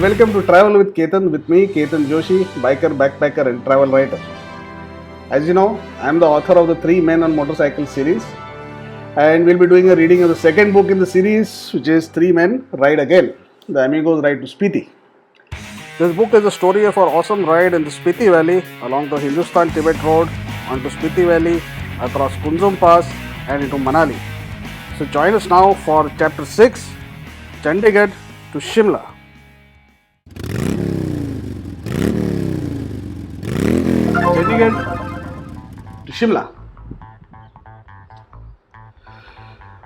welcome to Travel with Ketan with me, Ketan Joshi, biker, backpacker, and travel writer. As you know, I am the author of the Three Men on Motorcycle series, and we'll be doing a reading of the second book in the series, which is Three Men Ride Again, The Amigos Ride to Spiti. This book is the story of our awesome ride in the Spiti Valley along the Hindustan-Tibet Road onto Spiti Valley, across Kunzum Pass, and into Manali. So join us now for Chapter 6, Chandigarh to Shimla. Chandigarh to Shimla.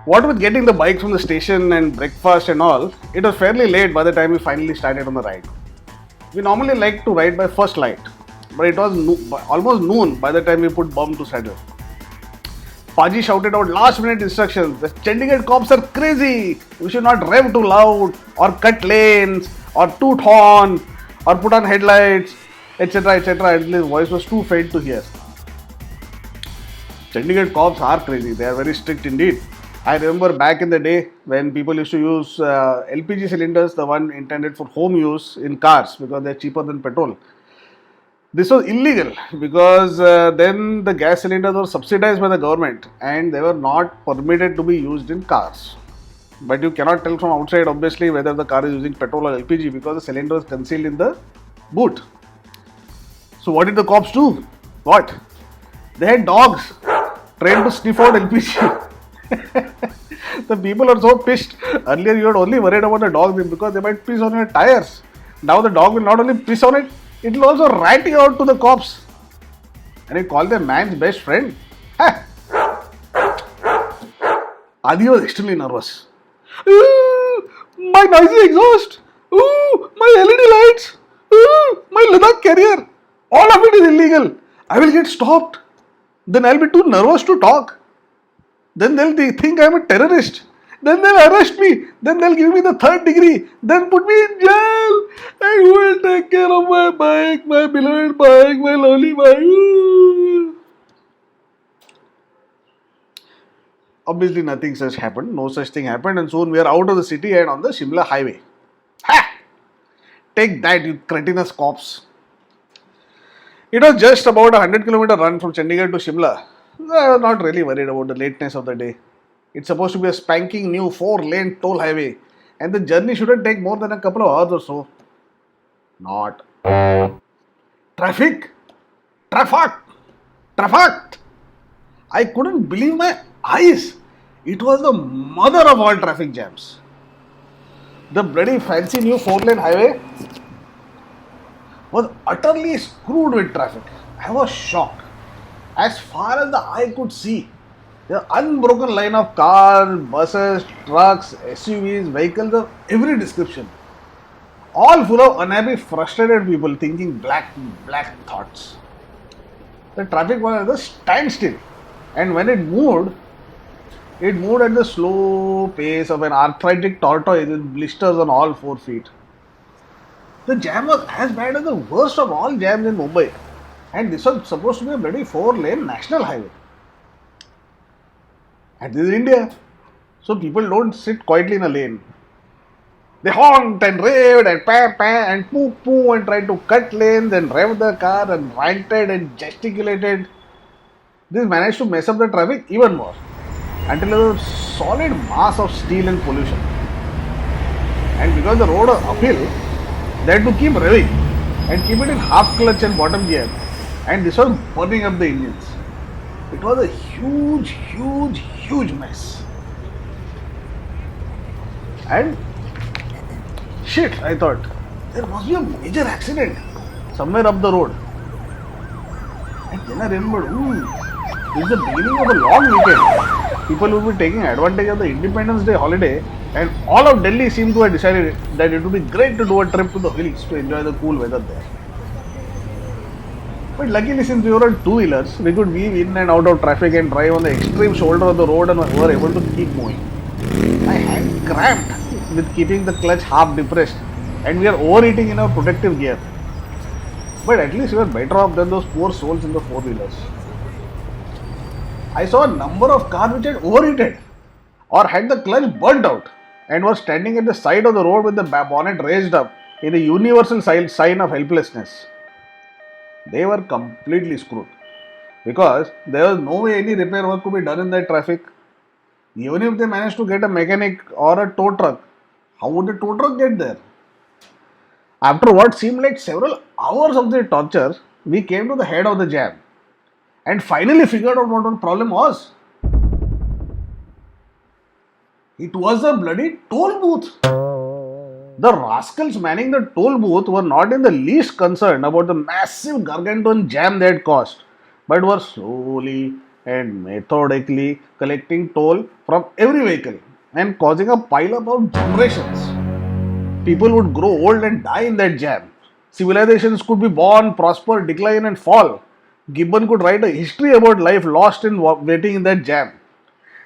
What with getting the bikes from the station and breakfast and all, it was fairly late by the time we finally started on the ride. We normally like to ride by first light, but it was almost noon by the time we put bum to saddle. Paji shouted out last minute instructions. The Chandigarh cops are crazy. We should not rev too loud or cut lanes or toot horn or put on headlights, etc. etc. And his voice was too faint to hear. Chandigarh cops are crazy. They are very strict indeed. I remember back in the day when people used to use LPG cylinders, the one intended for home use in cars because they are cheaper than petrol. This was illegal because then the gas cylinders were subsidized by the government and they were not permitted to be used in cars. But you cannot tell from outside obviously whether the car is using petrol or LPG because the cylinder is concealed in the boot. So what did the cops do? What? They had dogs trained to sniff out LPG. The people are so pissed. Earlier you were only worried about the dogs because they might piss on your tires. Now the dog will not only piss on it, it will also rat you out to the cops. And you call them man's best friend. Adi was extremely nervous. Ooh, my noisy exhaust. Ooh, my LED lights. Ooh, my Ladakh carrier. All of it is illegal. I will get stopped. Then I will be too nervous to talk. Then they'll think I'm a terrorist. Then they'll arrest me. Then they'll give me the 3rd degree. Then put me in jail. And who will take care of my bike, my beloved bike, my lovely bike? Ooh. Obviously nothing such happened. No such thing happened. And soon we are out of the city and on the Shimla highway. Ha! Take that, you cretinous cops. It was just about a 100-kilometer run from Chandigarh to Shimla. I was not really worried about the lateness of the day. It's supposed to be a spanking new 4-lane toll highway and the journey shouldn't take more than a couple of hours or so. Not. Traffic! Traffic! I couldn't believe my eyes. It was the mother of all traffic jams. The bloody fancy new 4-lane highway was utterly screwed with traffic. I was shocked. As far as the eye could see, the unbroken line of cars, buses, trucks, SUVs, vehicles of every description. All full of unhappy, frustrated people thinking black thoughts. The traffic was at a standstill. And when it moved at the slow pace of an arthritic tortoise with blisters on all 4 feet. The jam was as bad as the worst of all jams in Mumbai. And this was supposed to be a bloody 4-lane national highway. And this is India. So people don't sit quietly in a lane. They honked and raved and and poo and tried to cut lanes and rev the car and ranted and gesticulated. This managed to mess up the traffic even more until there was a solid mass of steel and pollution. And because the road was uphill, they had to keep revving and keep it in half clutch and bottom gear. And this was burning up the engines. It was a huge mess. And shit, I thought, there must be a major accident somewhere up the road. And then I remembered, this is the beginning of a long weekend. People will be taking advantage of the Independence Day holiday, and all of Delhi seemed to have decided that it would be great to do a trip to the hills to enjoy the cool weather there. But luckily, since we were on 2-wheelers, we could weave in and out of traffic and drive on the extreme shoulder of the road and were able to keep moving. My hand cramped with keeping the clutch half depressed and we are overheating in our protective gear. But at least we were better off than those poor souls in the 4-wheelers. I saw a number of cars which had overheated or had the clutch burnt out and were standing at the side of the road with the bonnet raised up in a universal sign of helplessness, they were completely screwed because there was no way any repair work could be done in that traffic. Even if they managed to get a mechanic or a tow truck, how would the tow truck get there? After what seemed like several hours of their torture, we came to the head of the jam and finally figured out what the problem was. It was a bloody toll booth. The rascals manning the toll booth were not in the least concerned about the massive gargantuan jam they had caused, but were slowly and methodically collecting toll from every vehicle and causing a pileup of generations. People would grow old and die in that jam. Civilizations could be born, prosper, decline, and fall. Gibbon could write a history about life lost in waiting in that jam.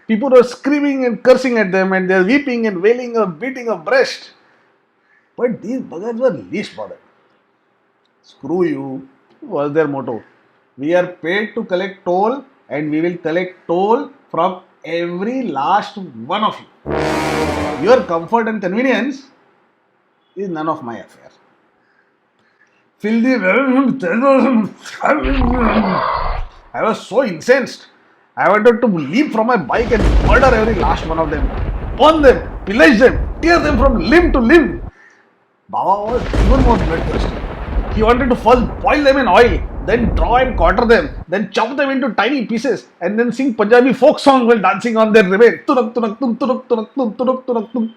People were screaming and cursing at them, and they're weeping and wailing or beating a breast. But these buggers were least bothered. Screw you was their motto. We are paid to collect toll, and we will collect toll from every last one of you. Your comfort and convenience is none of my affair. Filthy. I was so incensed. I wanted to leap from my bike and murder every last one of them, burn them, pillage them, tear them from limb to limb. Baba was even more bloodthirsty. He wanted to first boil them in oil, then draw and quarter them, then chop them into tiny pieces, and then sing Punjabi folk songs while dancing on their remains. Tunak tunak tum tunak tunak tum tunak tunak tum.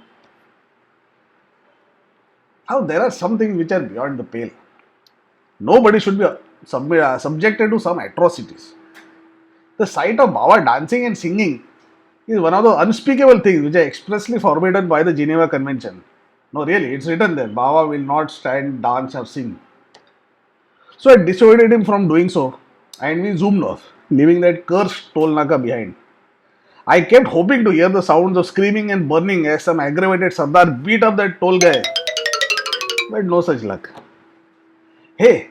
How there are some things which are beyond the pale. Nobody should be subjected to some atrocities. The sight of Baba dancing and singing is one of the unspeakable things which are expressly forbidden by the Geneva Convention. No, really, it's written there. Baba will not stand, dance, or sing. So I dissuaded him from doing so, and we zoomed off, leaving that cursed toll naka behind. I kept hoping to hear the sounds of screaming and burning as some aggravated Sardar beat up that toll guy, but no such luck. Hey,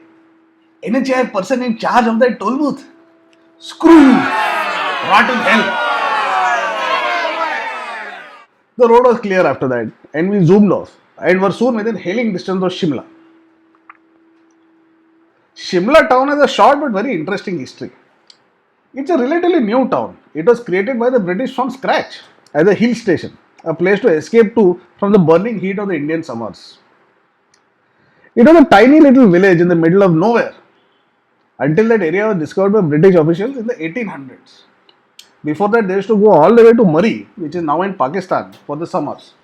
NHAI person in charge of that toll booth. Screw you! Rot in hell! The road was clear after that, and we zoomed off and were soon within hailing distance of Shimla. Shimla town has a short but very interesting history. It's a relatively new town. It was created by the British from scratch as a hill station, a place to escape to from the burning heat of the Indian summers. It was a tiny little village in the middle of nowhere until that area was discovered by British officials in the 1800s. Before that, they used to go all the way to Murree, which is now in Pakistan, for the summers.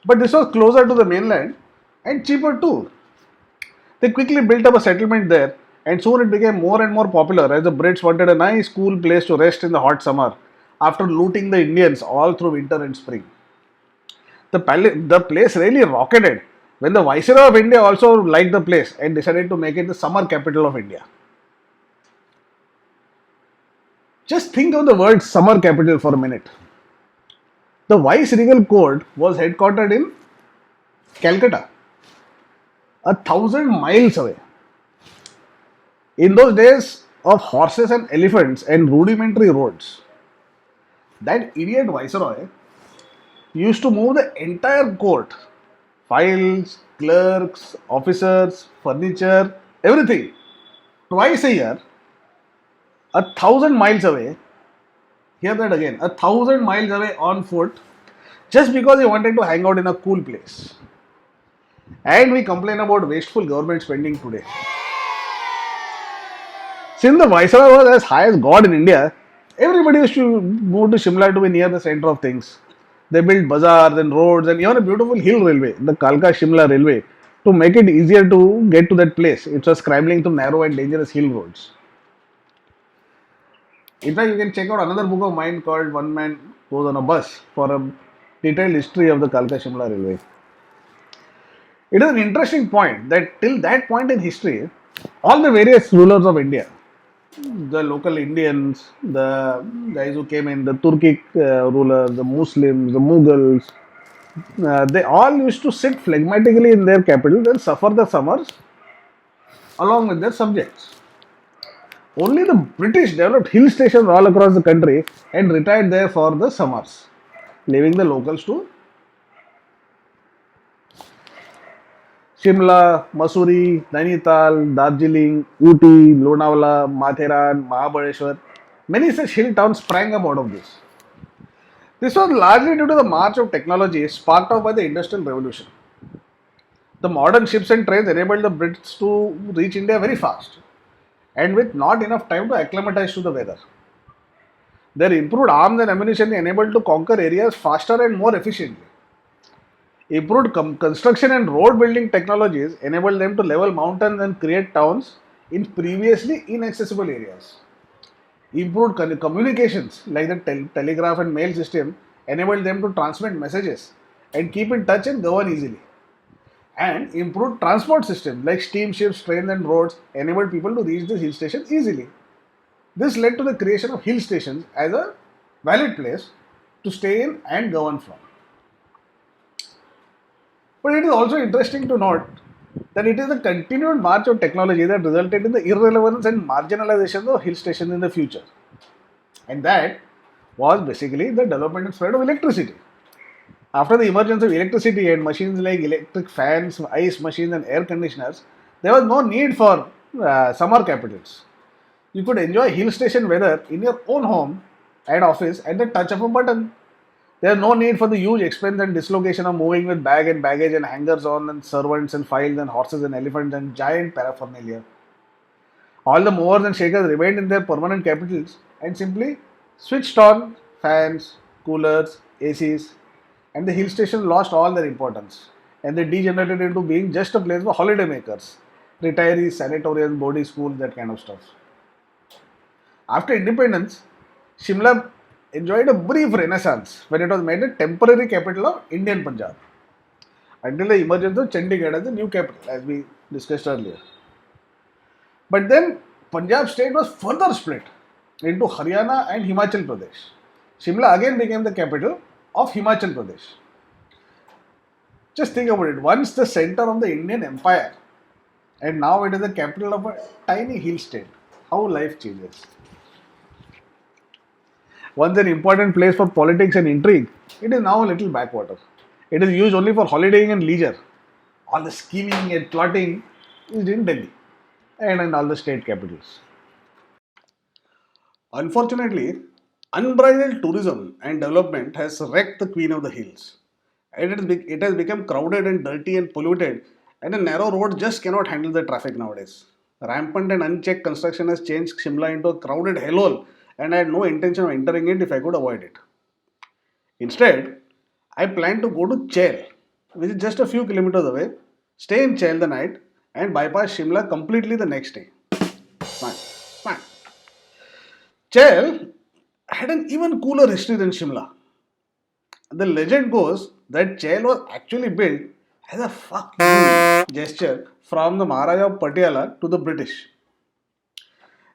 But this was closer to the mainland and cheaper too. They quickly built up a settlement there, and soon it became more and more popular as the Brits wanted a nice, cool place to rest in the hot summer after looting the Indians all through winter and spring. The place really rocketed when the Viceroy of India also liked the place and decided to make it the summer capital of India. Just think of the word summer capital for a minute. The Viceregal Court was headquartered in Calcutta, 1,000 miles away. In those days of horses and elephants and rudimentary roads, that idiot Viceroy used to move the entire court, files, clerks, officers, furniture, everything, twice a year, 1,000 miles away. Hear that again, 1,000 miles away on foot, just because he wanted to hang out in a cool place. And we complain about wasteful government spending today. Since the Viceroy was as high as God in India, everybody used to move to Shimla to be near the center of things. They built bazaars and roads and even a beautiful hill railway, the Kalka Shimla railway, to make it easier to get to that place. It was scrambling through narrow and dangerous hill roads. In fact, you can check out another book of mine called One Man Goes on a Bus for a detailed history of the Kalka Shimla railway. It is an interesting point that till that point in history, all the various rulers of India, the local Indians, the guys who came in, the Turkic rulers, the Muslims, the Mughals, they all used to sit phlegmatically in their capitals and suffer the summers along with their subjects. Only the British developed hill stations all across the country and retired there for the summers, leaving the locals to Shimla, Mussoorie, Nainital, Darjeeling, Ooty, Lonavala, Matheran, Mahabaleshwar. Many such hill towns sprang up out of this. This was largely due to the march of technology sparked off by the Industrial Revolution. The modern ships and trains enabled the Brits to reach India very fast and with not enough time to acclimatize to the weather. Their improved arms and ammunition enabled to conquer areas faster and more efficiently. Improved construction and road building technologies enabled them to level mountains and create towns in previously inaccessible areas. Improved communications like the telegraph and mail system enabled them to transmit messages and keep in touch and govern easily. And improved transport systems like steamships, trains, and roads enabled people to reach the hill station easily. This led to the creation of hill stations as a valid place to stay in and govern from. But it is also interesting to note that it is the continued march of technology that resulted in the irrelevance and marginalization of hill stations in the future. And that was basically the development and spread of electricity. After the emergence of electricity and machines like electric fans, ice machines, and air conditioners, there was no need for summer capitals. You could enjoy hill station weather in your own home and office at the touch of a button. There is no need for the huge expense and dislocation of moving with bag and baggage and hangers on and servants and files and horses and elephants and giant paraphernalia. All the movers and shakers remained in their permanent capitals and simply switched on fans, coolers, ACs, and the hill station lost all their importance and they degenerated into being just a place for holiday makers, retirees, sanatoriums, boarding schools, that kind of stuff. After independence, Shimla enjoyed a brief renaissance when it was made a temporary capital of Indian Punjab until the emergence of Chandigarh as the new capital, as we discussed earlier. But then Punjab state was further split into Haryana and Himachal Pradesh. Shimla again became the capital of Himachal Pradesh. Just think about it. Once the center of the Indian Empire, and now it is the capital of a tiny hill state. How life changes. Once an important place for politics and intrigue, it is now a little backwater. It is used only for holidaying and leisure. All the scheming and plotting is in Delhi and in all the state capitals. Unfortunately, unbridled tourism and development has wrecked the Queen of the Hills. It has become crowded and dirty and polluted, and a narrow road just cannot handle the traffic nowadays. Rampant and unchecked construction has changed Shimla into a crowded hellhole, and I had no intention of entering it if I could avoid it. Instead, I plan to go to Chail, which is just a few kilometers away, stay in Chail the night, and bypass Shimla completely the next day. Smart, smart. Chail had an even cooler history than Shimla. The legend goes that Chail was actually built as a fuck you gesture from the Maharaja of Patiala to the British.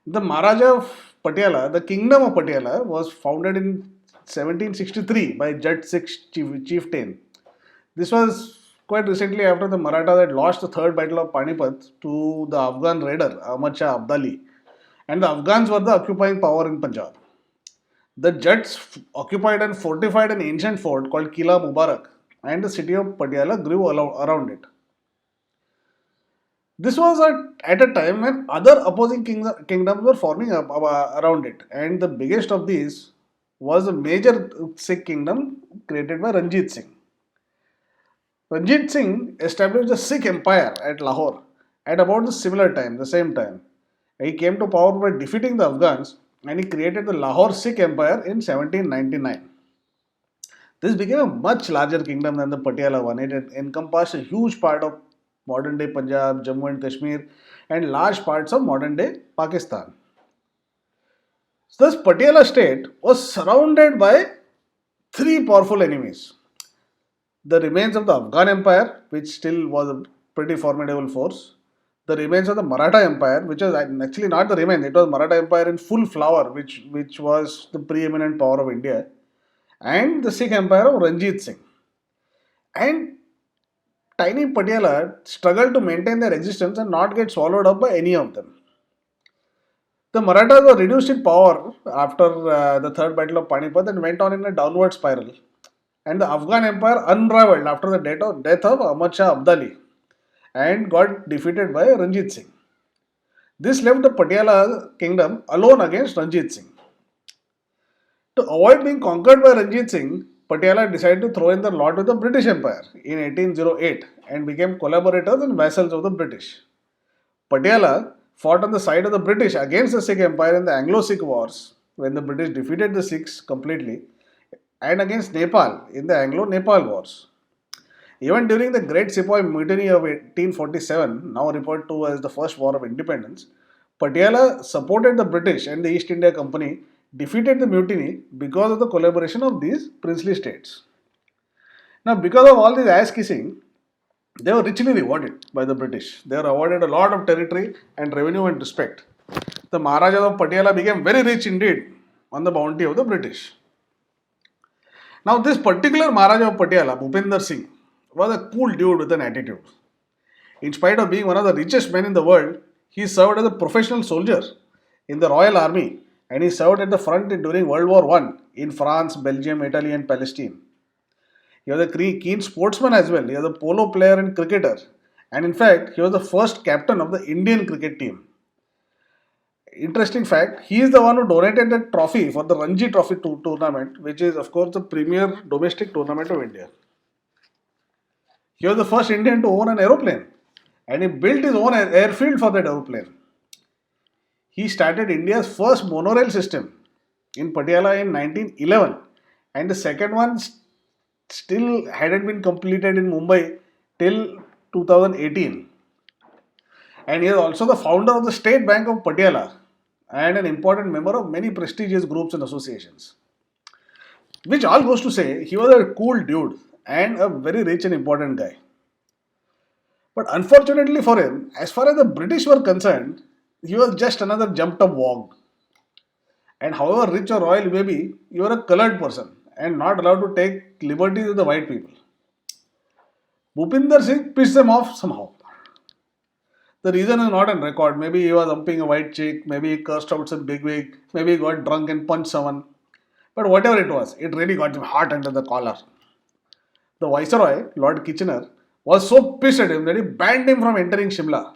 The Maharaja of Patiala, the Kingdom of Patiala, was founded in 1763 by Jat Sikh chieftain. This was quite recently after the Marathas had lost the third battle of Panipat to the Afghan raider Ahmad Shah Abdali, and the Afghans were the occupying power in Punjab. The Jats occupied and fortified an ancient fort called Kila Mubarak, and the city of Patiala grew around it. This was at a time when other opposing kingdoms were forming up around it, and the biggest of these was a major Sikh kingdom created by Ranjit Singh. Ranjit Singh established the Sikh Empire at Lahore at about the similar time, the same time. He came to power by defeating the Afghans and he created the Lahore Sikh Empire in 1799. This became a much larger kingdom than the Patiala one. It encompassed a huge part of modern day Punjab, Jammu and Kashmir, and large parts of modern day Pakistan. Thus, Patiala state was surrounded by three powerful enemies: the remains of the Afghan Empire, which still was a pretty formidable force; the remains of the Maratha Empire, which was actually not the remains, it was Maratha Empire in full flower, which was the preeminent power of India; and the Sikh Empire of Ranjit Singh. And tiny Patiala struggled to maintain their existence and not get swallowed up by any of them. The Marathas were reduced in power after the Third Battle of Panipat and went on in a downward spiral. And the Afghan Empire unraveled after the death of Ahmad Shah Abdali. and got defeated by Ranjit Singh. This left the Patiala kingdom alone against Ranjit Singh. To avoid being conquered by Ranjit Singh, Patiala decided to throw in the lot with the British Empire in 1808 and became collaborators and vassals of the British. Patiala fought on the side of the British against the Sikh Empire in the Anglo-Sikh Wars when the British defeated the Sikhs completely, and against Nepal in the Anglo-Nepal Wars. Even during the Great Sepoy Mutiny of 1847, now referred to as the First War of Independence, Patiala supported the British and the East India Company defeated the mutiny because of the collaboration of these princely states. Now, because of all this ass kissing, they were richly rewarded by the British. They were awarded a lot of territory and revenue and respect. The Maharajas of Patiala became very rich indeed on the bounty of the British. Now, this particular Maharaja of Patiala, Bhupinder Singh, was a cool dude with an attitude. In spite of being one of the richest men in the world, he served as a professional soldier in the Royal Army and he served at the front during World War I in France, Belgium, Italy, and Palestine. He was a keen sportsman as well. He was a polo player and cricketer. And in fact, he was the first captain of the Indian cricket team. Interesting fact, he is the one who donated the trophy for the Ranji Trophy tournament, which is, of course, the premier domestic tournament of India. He was the first Indian to own an aeroplane and he built his own airfield for that aeroplane. He started India's first monorail system in Patiala in 1911 and the second one still hadn't been completed in Mumbai till 2018. And he is also the founder of the State Bank of Patiala and an important member of many prestigious groups and associations. Which all goes to say he was a cool dude and a very rich and important guy. But unfortunately for him, as far as the British were concerned, he was just another jumped up wog. And however rich or royal you may be, you are a colored person and not allowed to take liberties with the white people. Bhupinder Singh pissed them off somehow. The reason is not on record. Maybe he was humping a white chick, maybe he cursed out some bigwig, maybe he got drunk and punched someone. But whatever it was, it really got him hot under the collar. The Viceroy, Lord Kitchener, was so pissed at him that he banned him from entering Shimla.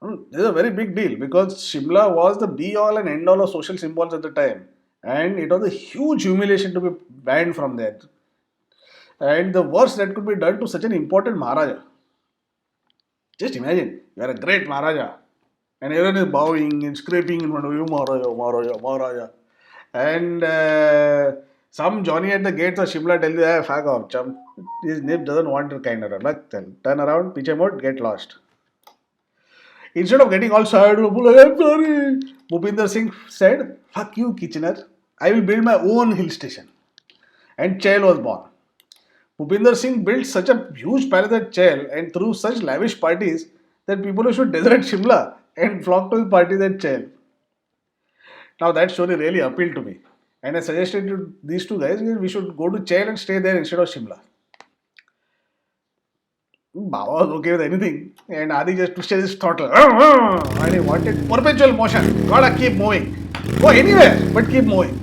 This is a very big deal because Shimla was the be all and end all of social symbols at the time. And it was a huge humiliation to be banned from there. And the worst that could be done to such an important Maharaja. Just imagine, you are a great Maharaja. And everyone is bowing and scraping in front of you, Maharaja, Maharaja, Maharaja. And some Johnny at the gates of Shimla tells you, hey, fuck off, chum. His name doesn't want your kind of luck. Turn around, piche mode, get lost. Instead of getting all sad, I'm sorry, Bhupinder Singh said, fuck you, Kitchener. I will build my own hill station. And Chail was born. Bhupinder Singh built such a huge palace at Chail and threw such lavish parties that people should desert Shimla and flock to his parties at Chail. Now that story really appealed to me. And I suggested to these two guys we should go to Chail and stay there instead of Shimla. Baba was okay with anything and Adi just twisted his throttle. And he wanted perpetual motion. Gotta keep moving. Go anywhere but keep moving.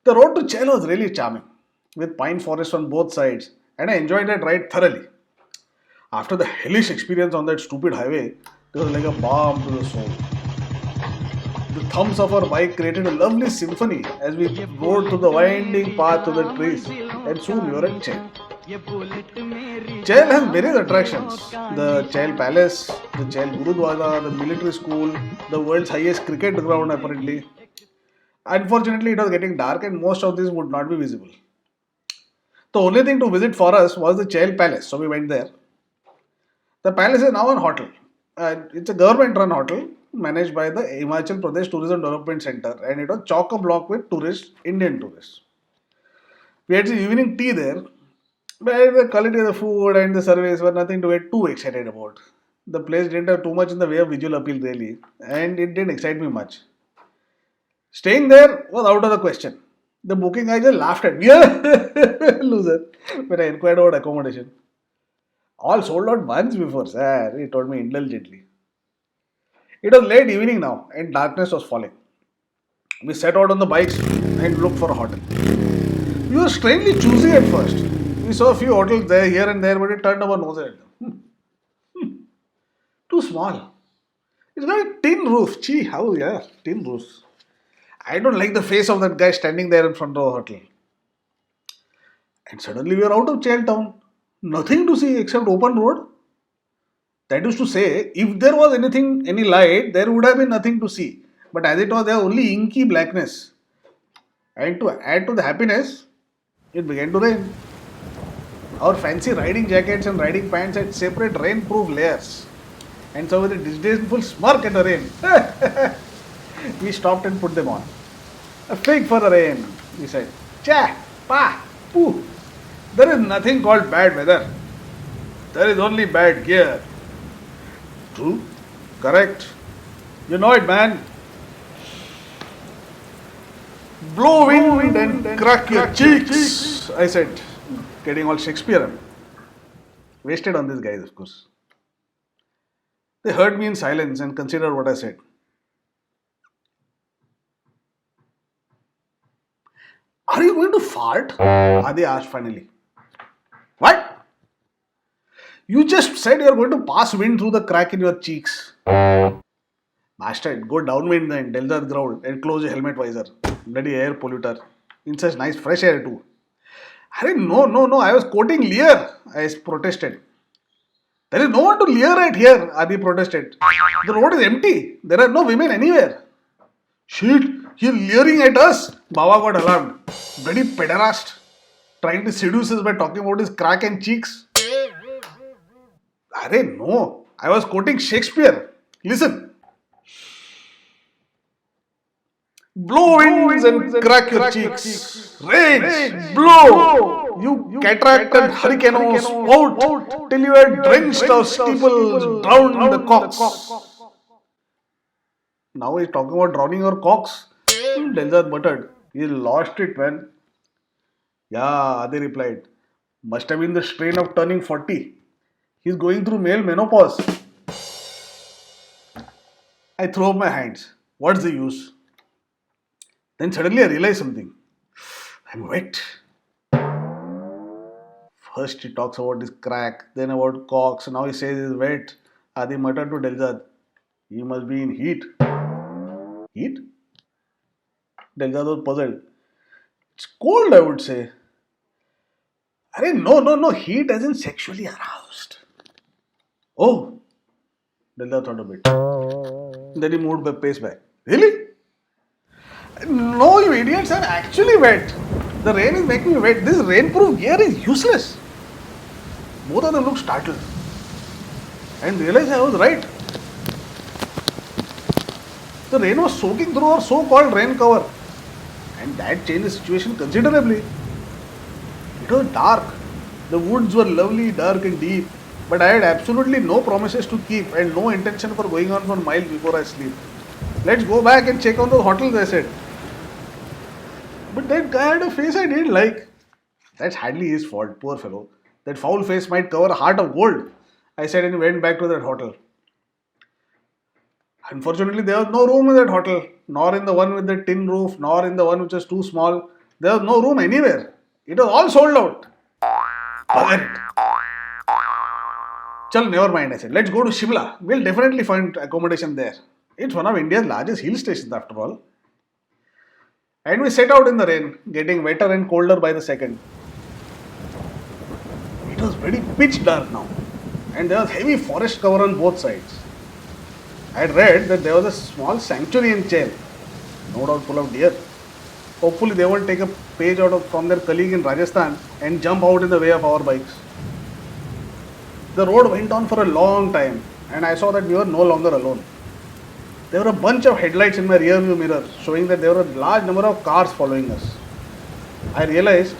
The road to Chail was really charming with pine forests on both sides and I enjoyed that ride thoroughly. After the hellish experience on that stupid highway, it was like a balm to the soul. The thumbs of our bike created a lovely symphony as we rode through the winding path to the trees and soon we were at Chail. Chail has various attractions. The Chail Palace, the Chail Gurudwara, the military school, the world's highest cricket ground apparently. Unfortunately, it was getting dark and most of this would not be visible. The only thing to visit for us was the Chail Palace, so we went there. The palace is now a hotel. It's a government-run hotel managed by the Himachal Pradesh Tourism Development Center and it was chock-a-block with tourists, Indian tourists. We had some evening tea there, but the quality of the food and the service were nothing to get too excited about. The place didn't have too much in the way of visual appeal really and it didn't excite me much. Staying there was out of the question. The booking guy just laughed at me, loser, when I inquired about accommodation. All sold out months before, sir, he told me indulgently. It was late evening now and darkness was falling. We set out on the bikes and looked for a hotel. We were strangely choosy at first. We saw a few hotels there, here and there, but it turned our nose at them. Too small. It's got a tin roof. Gee, how, yeah, tin roofs. I don't like the face of that guy standing there in front of the hotel. And suddenly we are out of Chinatown. Nothing to see except open road. That is to say, if there was anything, any light, there would have been nothing to see. But as it was, there was only inky blackness. And to add to the happiness, it began to rain. Our fancy riding jackets and riding pants had separate rainproof layers. And so with a disdainful smirk at the rain, we stopped and put them on. A fig for the rain, we said. Cha, pa, poo. There is nothing called bad weather. There is only bad gear. True? Correct. You know it, man. Blow wind and crack your cheeks, I said, getting all Shakespearean. Wasted on these guys, of course. They heard me in silence and considered what I said. Are you going to fart? Adi asked finally. What? You just said you're going to pass wind through the crack in your cheeks. Bastard, go downwind then, Delzad growled, and close your helmet visor. Bloody air polluter. In such nice fresh air too. No, I was quoting Lear, I protested. There is no one to leer at here, Adi protested. The road is empty. There are no women anywhere. Shit, you're leering at us? Baba got alarmed. Bloody pederast. Trying to seduce us by talking about his crack and cheeks. No. I was quoting Shakespeare. Listen. Blow winds and crack your cheeks. Rain, blow. You cataract and hurricane spout till you are drenched of steeples, drowned the cocks. Now he's talking about drowning your cocks. Delzad muttered. He lost it, man. Yeah, Adi replied. Must have been the strain of turning 40. He's going through male menopause. I throw up my hands. What's the use? Then suddenly I realize something. I'm wet. First he talks about his crack, then about cocks, now he says he's wet. Adi muttered to Delzad. He must be in heat. Heat? Delzad was puzzled. It's cold, I would say. No. Heat as in sexually aroused. Oh. Delzad thought a bit. Then he moved the pace back. Really? No, you idiots, I'm actually wet. The rain is making me wet. This rainproof gear is useless. Both of them looked startled and realized I was right. The rain was soaking through our so-called rain cover, and that changed the situation considerably. It was dark. The woods were lovely, dark and deep, but I had absolutely no promises to keep and no intention for going on for miles before I sleep. Let's go back and check on those hotels, I said. But that guy had a face I didn't like. That's hardly his fault, poor fellow. That foul face might cover a heart of gold, I said, and went back to that hotel. Unfortunately, there was no room in that hotel, nor in the one with the tin roof, nor in the one which was too small. There was no room anywhere. It was all sold out. Forget it. Chal, never mind, I said. Let's go to Shimla. We'll definitely find accommodation there. It's one of India's largest hill stations after all. And we set out in the rain, getting wetter and colder by the second. It was very pitch dark now, and there was heavy forest cover on both sides. I had read that there was a small sanctuary in Chail, no doubt full of deer. Hopefully they won't take a page from their colleague in Rajasthan and jump out in the way of our bikes. The road went on for a long time, and I saw that we were no longer alone. There were a bunch of headlights in my rear view mirror showing that there were a large number of cars following us. I realized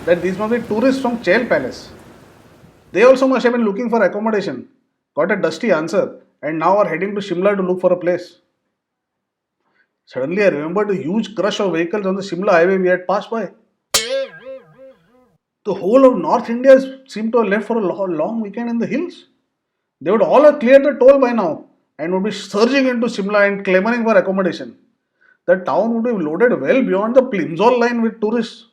that these must be tourists from Chail Palace. They also must have been looking for accommodation, got a dusty answer, and now are heading to Shimla to look for a place. Suddenly I remembered the huge crush of vehicles on the Shimla highway we had passed by. The whole of North India seemed to have left for a long weekend in the hills. They would all have cleared the toll by now and would be surging into Shimla and clamoring for accommodation. The town would be loaded well beyond the Plimsoll line with tourists.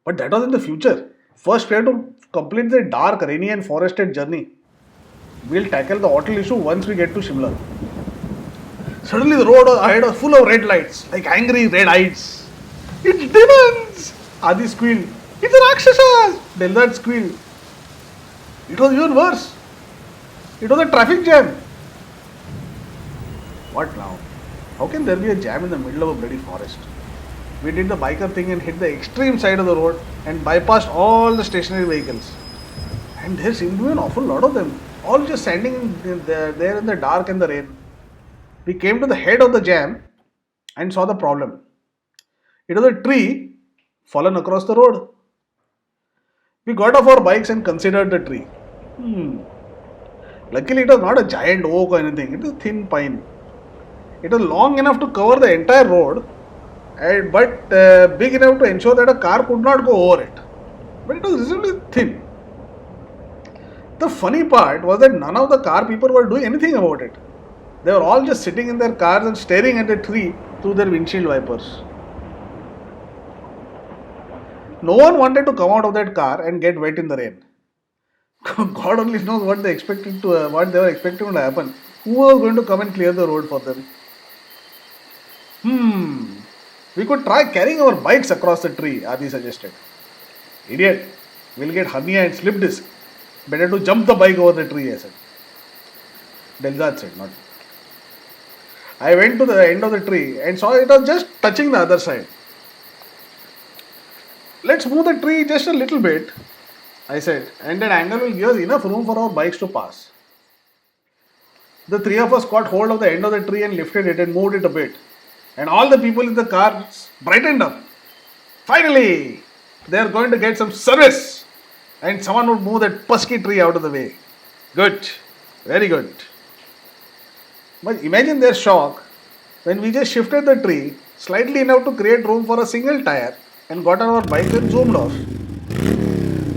But that was in the future. First, we have to complete the dark, rainy, and forested journey. We'll tackle the hotel issue once we get to Shimla. Suddenly, the road ahead was full of red lights, like angry red eyes. It's demons! Adi squealed. It's a Rakshasas! Delzad squealed. It was even worse. It was a traffic jam. What now? How can there be a jam in the middle of a bloody forest? We did the biker thing and hit the extreme side of the road and bypassed all the stationary vehicles. And there seemed to be an awful lot of them, all just standing there in the dark and the rain. We came to the head of the jam and saw the problem. It was a tree fallen across the road. We got off our bikes and considered the tree. Luckily, it was not a giant oak or anything, it was a thin pine. It was long enough to cover the entire road, but big enough to ensure that a car could not go over it. But it was reasonably thin. The funny part was that none of the car people were doing anything about it. They were all just sitting in their cars and staring at the tree through their windshield wipers. No one wanted to come out of that car and get wet in the rain. God only knows what they were expecting to happen. Who was going to come and clear the road for them? We could try carrying our bikes across the tree, Adi suggested. Idiot, we'll get hernia and slip disc. Better to jump the bike over the tree, I said. Delzad said, not. I went to the end of the tree and saw it was just touching the other side. Let's move the tree just a little bit, I said, and that angle will give us enough room for our bikes to pass. The three of us caught hold of the end of the tree and lifted it and moved it a bit. And all the people in the cars brightened up. Finally, they are going to get some service. And someone would move that pesky tree out of the way. Good. Very good. But imagine their shock when we just shifted the tree slightly enough to create room for a single tire and got on our bike and zoomed off.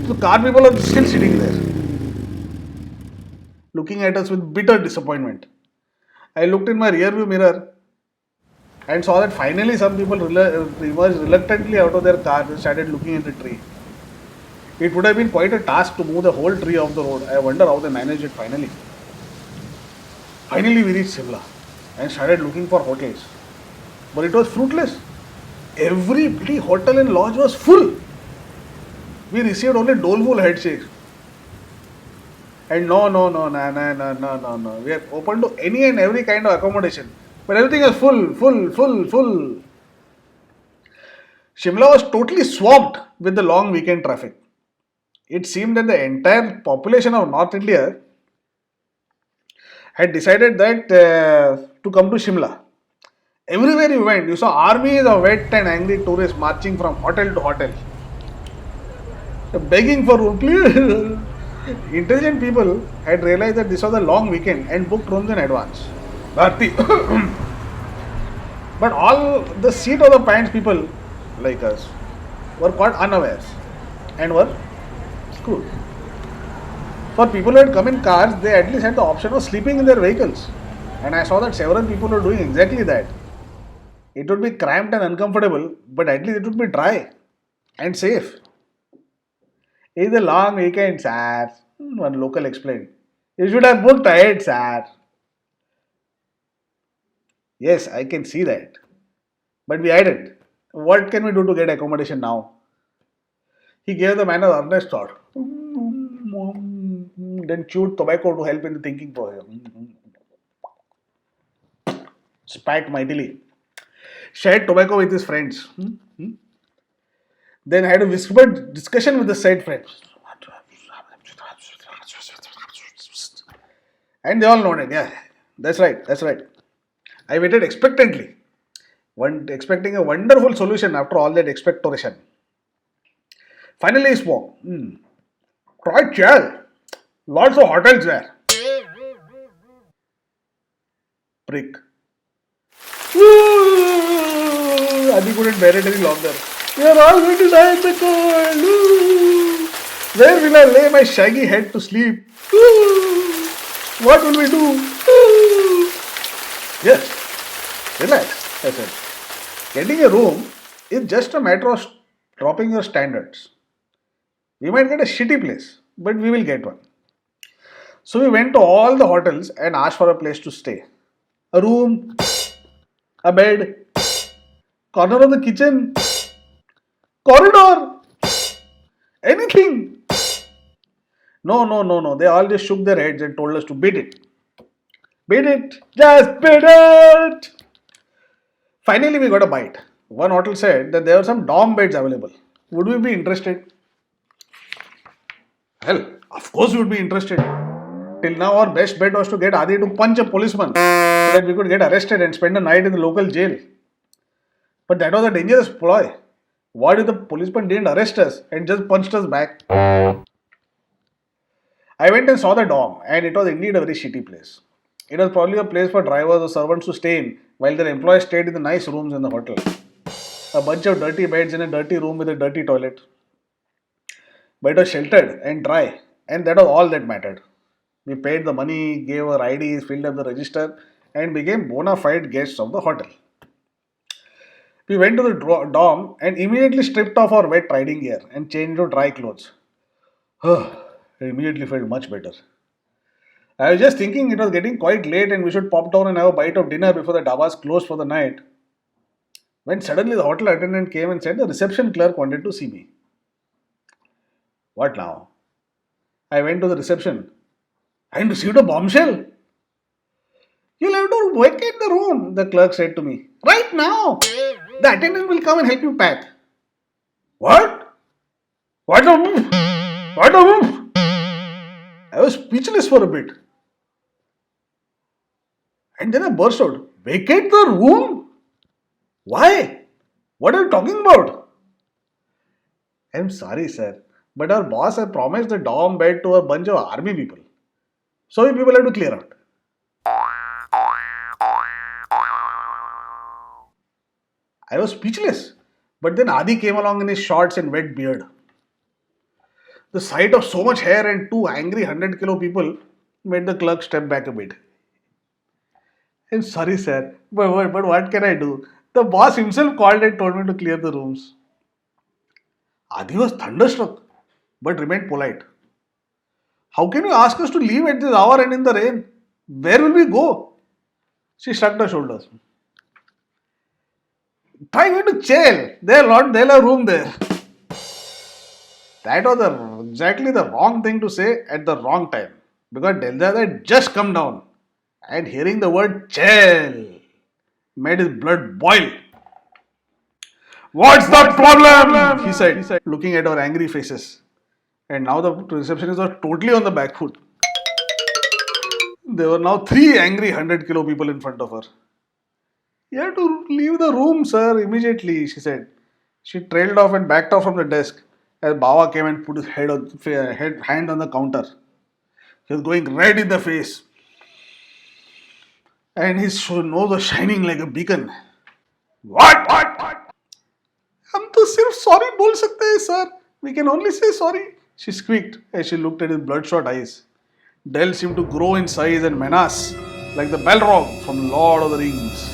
The car people are still sitting there, looking at us with bitter disappointment. I looked in my rearview mirror and saw that finally some people emerged reluctantly out of their car and started looking at the tree. It would have been quite a task to move the whole tree off the road. I wonder how they managed it finally. Finally, we reached Simla and started looking for hotels. But it was fruitless. Every bloody hotel and lodge was full. We received only doleful headshakes. And no. We are open to any and every kind of accommodation. But everything is full. Shimla was totally swamped with the long weekend traffic. It seemed that the entire population of North India had decided that to come to Shimla. Everywhere you went, you saw armies of wet and angry tourists marching from hotel to hotel, begging for room, please. Intelligent people had realized that this was a long weekend and booked rooms in advance. Bharti. But all the seat of the pants people like us were caught unawares and were screwed. For people who had come in cars, they at least had the option of sleeping in their vehicles. And I saw that several people were doing exactly that. It would be cramped and uncomfortable, but at least it would be dry and safe. It's a long weekend, sir, one local explained. You should have booked ahead, sir. Yes, I can see that. But we added, what can we do to get accommodation now? He gave the man an earnest thought. Then chewed tobacco to help in the thinking process. Spat mightily. Shared tobacco with his friends. Then had a whispered discussion with the said friends. And they all nodded. Yeah, that's right. I waited expectantly, expecting a wonderful solution after all that expectoration. Finally, he spoke. Quite chill. Lots of hotels there. Prick. Adi couldn't bear it any longer. We are all going to die in the cold. Where will I lay my shaggy head to sleep? What will we do? Yes, relax, I said. Getting a room is just a matter of dropping your standards. We might get a shitty place, but we will get one. So we went to all the hotels and asked for a place to stay. A room, a bed, corner of the kitchen, corridor, anything. No, no, no, no. They all just shook their heads and told us to beat it. Beat it. Just beat it. Finally, we got a bite. One hotel said that there were some dorm beds available. Would we be interested? Well, of course we would be interested. Till now, our best bet was to get Adi to punch a policeman so that we could get arrested and spend a night in the local jail. But that was a dangerous ploy. What if the policeman didn't arrest us and just punched us back? I went and saw the dorm, and it was indeed a very shitty place. It was probably a place for drivers or servants to stay in while their employees stayed in the nice rooms in the hotel. A bunch of dirty beds in a dirty room with a dirty toilet. But it was sheltered and dry, and that was all that mattered. We paid the money, gave our IDs, filled up the register, and became bona fide guests of the hotel. We went to the dorm and immediately stripped off our wet riding gear and changed into dry clothes. I immediately felt much better. I was just thinking it was getting quite late and we should pop down and have a bite of dinner before the dabas closed for the night. When suddenly the hotel attendant came and said the reception clerk wanted to see me. What now? I went to the reception and received a bombshell. You'll have to vacate the room, the clerk said to me. Right now! The attendant will come and help you pack. What? What a move! What a move! I was speechless for a bit. And then I burst out. Vacate the room? Why? What are you talking about? I'm sorry, sir, but our boss had promised the dorm bed to a bunch of army people. So we people have to clear out. I was speechless. But then Adi came along in his shorts and wet beard. The sight of so much hair and two angry 100-kilo people made the clerk step back a bit. I'm sorry, sir, but what can I do? The boss himself called and told me to clear the rooms. Adi was thunderstruck, but remained polite. How can you ask us to leave at this hour and in the rain? Where will we go? She shrugged her shoulders. Try going to jail. They'll have room there. That was exactly the wrong thing to say at the wrong time. Because Delzad had just come down. And hearing the word jail made his blood boil. What's the problem? He said, looking at our angry faces. And now the receptionist was totally on the back foot. There were now 3 angry 100-kilo people in front of her. You have to leave the room, sir, immediately, she said. She trailed off and backed off from the desk as Bawa came and put his hand on the counter. He was going red in the face. And his nose was shining like a beacon. What? हम तो सिर्फ sorry बोल सकते हैं, sir. We can only say sorry, she squeaked as she looked at his bloodshot eyes. Del seemed to grow in size and menace like the Balrog from Lord of the Rings.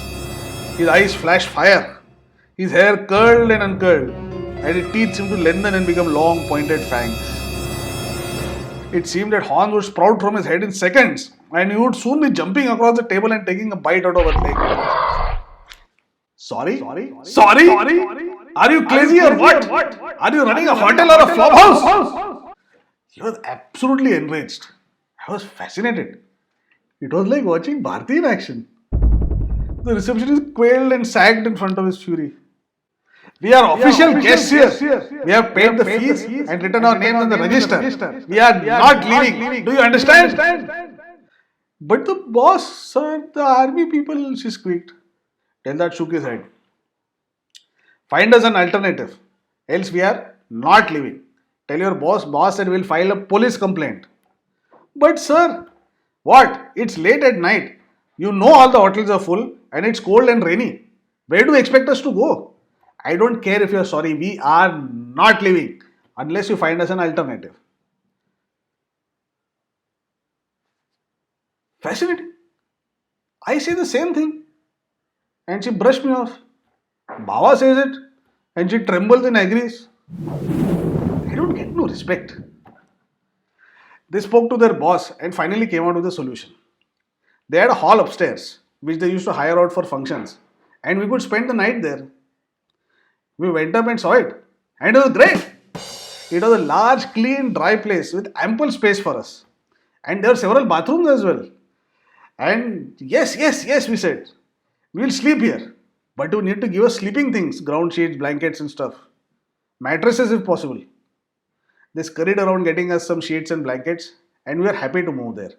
His eyes flashed fire. His hair curled and uncurled, and his teeth seemed to lengthen and become long pointed fangs. It seemed that horns would sprout from his head in seconds, and he would soon be jumping across the table and taking a bite out of her leg. Sorry? Are you crazy or what? Are you running a hotel or a farmhouse? He was absolutely enraged. I was fascinated. It was like watching Bharti in action. The receptionist quailed and sagged in front of his fury. We are official guests here. We have paid the fees and written our names in the register. We are not leaving. Do you understand? But the boss, sir, the army people, she squeaked. Delzad shook his head. Find us an alternative. Else we are not leaving. Tell your boss said we'll file a police complaint. But sir, what? It's late at night. You know all the hotels are full and it's cold and rainy. Where do you expect us to go? I don't care if you're sorry. We are not leaving unless you find us an alternative. Fascinating. I say the same thing. And she brushed me off. Baba says it and she trembles and agrees. they don't get no respect. They spoke to their boss and finally came out with a solution. They had a hall upstairs, which they used to hire out for functions, and we could spend the night there. We went up and saw it, and it was great. It was a large, clean, dry place with ample space for us. And there were several bathrooms as well. And yes, we said, we'll sleep here. But you need to give us sleeping things, ground sheets, blankets, and stuff. Mattresses if possible. They scurried around getting us some sheets and blankets, and we were happy to move there.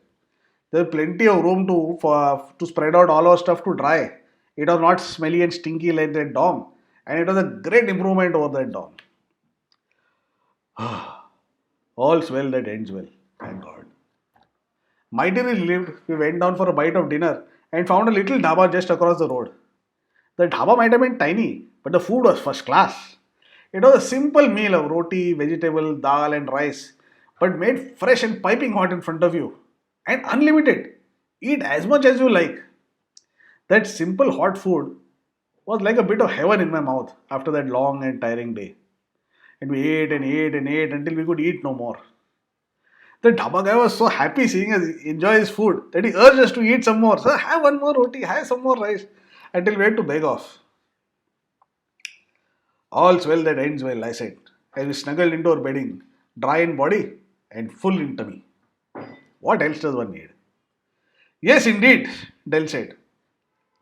There was plenty of room to spread out all our stuff to dry. It was not smelly and stinky like that dorm, and it was a great improvement over that dorm. All's well that ends well, thank God. Mightily relieved, we went down for a bite of dinner and found a little dhaba just across the road. The dhaba might have been tiny, but the food was first class. It was a simple meal of roti, vegetable, dal, and rice, but made fresh and piping hot in front of you. And unlimited. Eat as much as you like. That simple hot food was like a bit of heaven in my mouth after that long and tiring day. And we ate and ate and ate until we could eat no more. The dhaba guy was so happy seeing us enjoy his food that he urged us to eat some more. Sir, have one more roti, have some more rice, until we had to beg off. All's well that ends well, I said, as we snuggled into our bedding, dry in body and full in tummy. What else does one need? Yes, indeed, Dell said.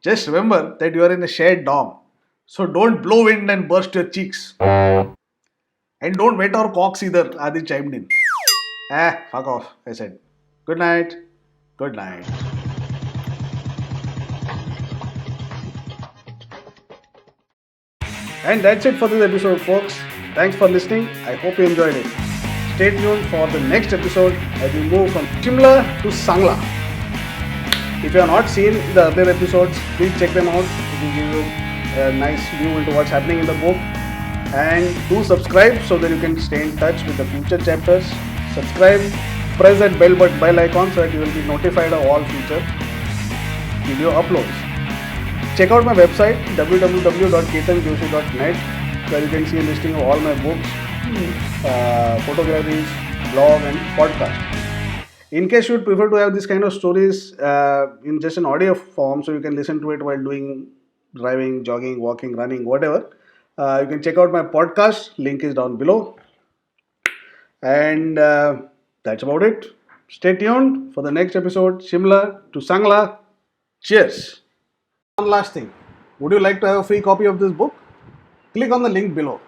Just remember that you are in a shared dorm, so don't blow wind and burst your cheeks. And don't wet our cocks either, Adi chimed in. Fuck off, I said. Good night. Good night. And that's it for this episode, folks. Thanks for listening. I hope you enjoyed it. Stay tuned for the next episode as we move from Shimla to Sangla. If you have not seen the other episodes, please check them out. It will give you a nice view into what's happening in the book. And do subscribe so that you can stay in touch with the future chapters. Subscribe, press that bell icon so that you will be notified of all future video uploads. Check out my website www.ketanjoshi.net where you can see a listing of all my books, photographies, blog and podcast. In case you would prefer to have this kind of stories in just an audio form so you can listen to it while doing driving, jogging, walking, running, whatever, you can check out my podcast. Link is down below. And that's about it. Stay tuned for the next episode, Shimla to Sangla. Cheers. One last thing. Would you like to have a free copy of this book? Click on the link below.